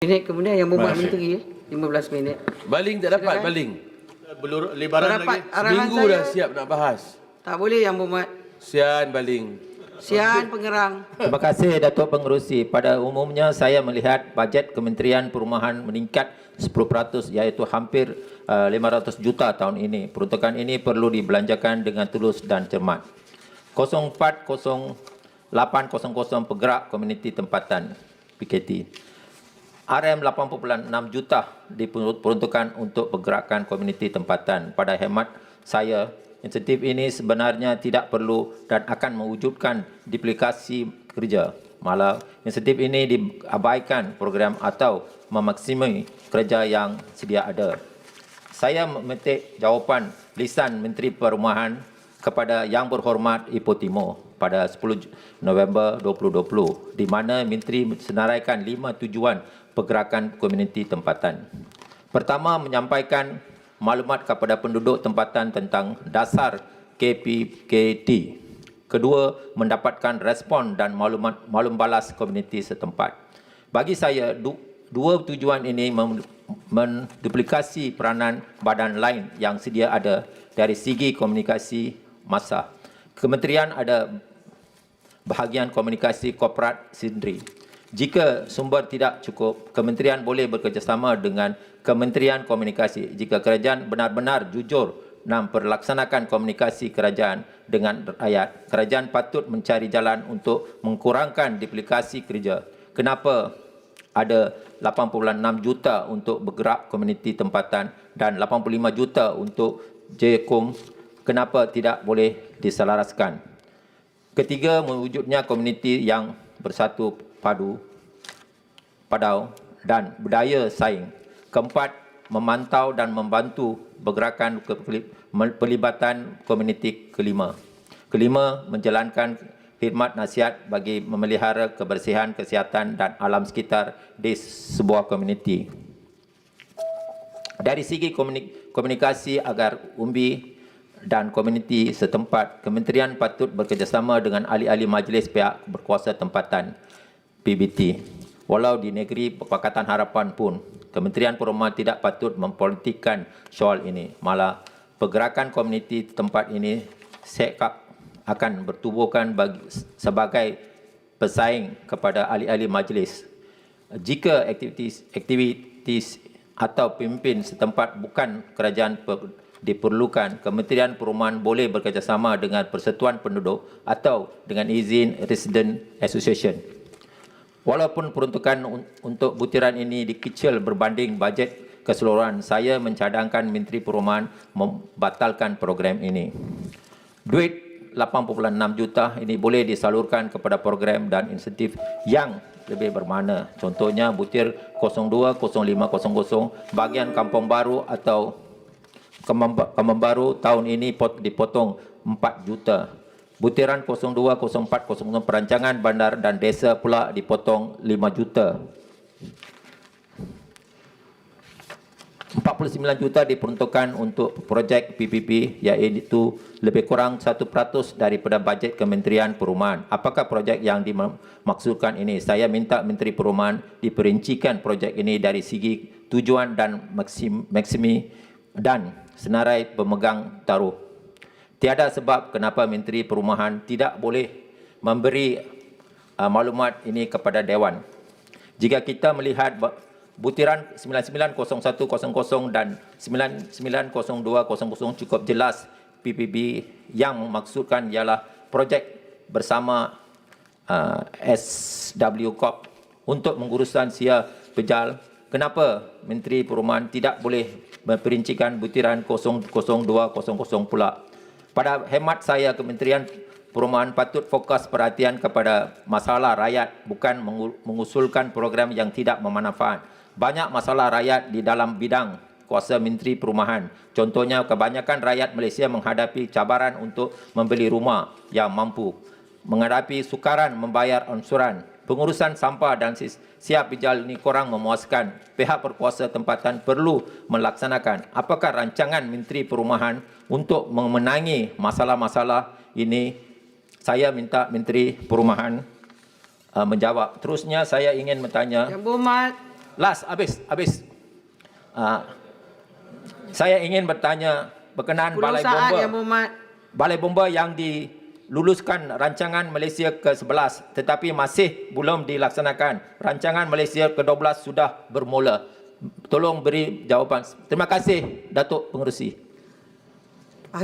Minit kemudian yang berbuat menteri 15 minit. Baling tak dapat, baling. Belum lebaran Dapat lagi. arahan Seminggu saya, dah siap nak bahas. tak boleh yang berbuat. Sian baling. Sian pengerang. Terima kasih Datuk Pengerusi. Pada umumnya saya melihat bajet Kementerian Perumahan meningkat 10% iaitu hampir 500 juta tahun ini. Peruntukan ini perlu dibelanjakan dengan tulus dan cermat. 040800 Penggerak Komuniti Tempatan PKT. RM8.6 juta diperuntukkan untuk pergerakan komuniti tempatan. Pada hemat saya, insentif ini sebenarnya tidak perlu dan akan mewujudkan duplikasi kerja. Malah, insentif ini diabaikan program atau memaksimumi kerja yang sedia ada. Saya memetik jawapan lisan Menteri Perumahan kepada Yang Berhormat Ipoh Timur pada 10 November 2020, di mana Menteri mensenaraikan 5 tujuan pergerakan komuniti tempatan. Pertama, menyampaikan maklumat kepada penduduk tempatan tentang dasar KPKT. Kedua, mendapatkan respon dan maklum balas komuniti setempat. Bagi saya, dua tujuan ini menduplikasi peranan badan lain yang sedia ada dari segi komunikasi massa. Kementerian ada bahagian komunikasi korporat sendiri. Jika sumber tidak cukup, kementerian boleh bekerjasama dengan Kementerian Komunikasi. Jika kerajaan benar-benar jujur dalam melaksanakan komunikasi kerajaan dengan rakyat, kerajaan patut mencari jalan untuk mengurangkan duplikasi kerja. Kenapa ada 8.6 juta untuk bergerak komuniti tempatan dan 85 juta untuk JKUM? Kenapa tidak boleh diselaraskan? Ketiga, mewujudnya komuniti yang bersatu padau dan budaya saing. Keempat, memantau dan membantu pergerakan pelibatan komuniti. Kelima, menjalankan khidmat nasihat bagi memelihara kebersihan, kesihatan dan alam sekitar di sebuah komuniti. Dari segi komunikasi agar umbi dan komuniti setempat, kementerian patut bekerjasama dengan ahli-ahli majlis pihak berkuasa tempatan PBT. Walau di negeri Pakatan Harapan pun, Kementerian Perumahan tidak patut mempolitikkan soal ini. Malah, pergerakan komuniti tempat ini sekap akan bertubuhkan sebagai pesaing kepada ahli-ahli majlis. Jika aktiviti atau pemimpin setempat bukan kerajaan diperlukan, Kementerian Perumahan boleh bekerjasama dengan Persatuan Penduduk atau dengan izin Resident Association. Walaupun peruntukan untuk butiran ini dikecil berbanding bajet keseluruhan, saya mencadangkan Menteri Perumahan membatalkan program ini. Duit 8.6 juta ini boleh disalurkan kepada program dan insentif yang lebih bermakna. Contohnya butir 02, 0500 bahagian Kampung Baru atau Kampung Baru tahun ini dipotong 4 juta. Butiran 02, 04, 00 perancangan bandar dan desa pula dipotong 5 juta. 49 juta diperuntukkan untuk projek PPP, iaitu lebih kurang 1% daripada bajet Kementerian Perumahan. Apakah projek yang dimaksudkan ini? Saya minta Menteri Perumahan diperincikan projek ini dari segi tujuan dan maksimi dan senarai pemegang taruh. Tiada sebab kenapa Menteri Perumahan tidak boleh memberi maklumat ini kepada Dewan. Jika kita melihat butiran 990100 dan 990200 cukup jelas PPB yang memaksudkan ialah projek bersama SW Corp untuk mengurusan sia pejal. Kenapa Menteri Perumahan tidak boleh memperincikan butiran 00200 pula? Pada hemat saya, Kementerian Perumahan patut fokus perhatian kepada masalah rakyat, bukan mengusulkan program yang tidak bermanfaat. Banyak masalah rakyat di dalam bidang kuasa Menteri Perumahan. Contohnya, kebanyakan rakyat Malaysia menghadapi cabaran untuk membeli rumah yang mampu, menghadapi sukaran membayar ansuran. Pengurusan sampah dan siap pijal ini kurang memuaskan. Pihak berkuasa tempatan perlu melaksanakan. Apakah rancangan Menteri Perumahan untuk memenangi masalah-masalah ini? Saya minta Menteri Perumahan menjawab. Terusnya saya ingin bertanya. Yang berhormat habis. Saya ingin bertanya berkenaan 10 balai saat bomba. Yang Berhormat. Balai bomba yang diluluskan rancangan Malaysia ke-11 tetapi masih belum dilaksanakan. Rancangan Malaysia ke-12 sudah bermula. Tolong beri jawapan. Terima kasih, Datuk Pengerusi.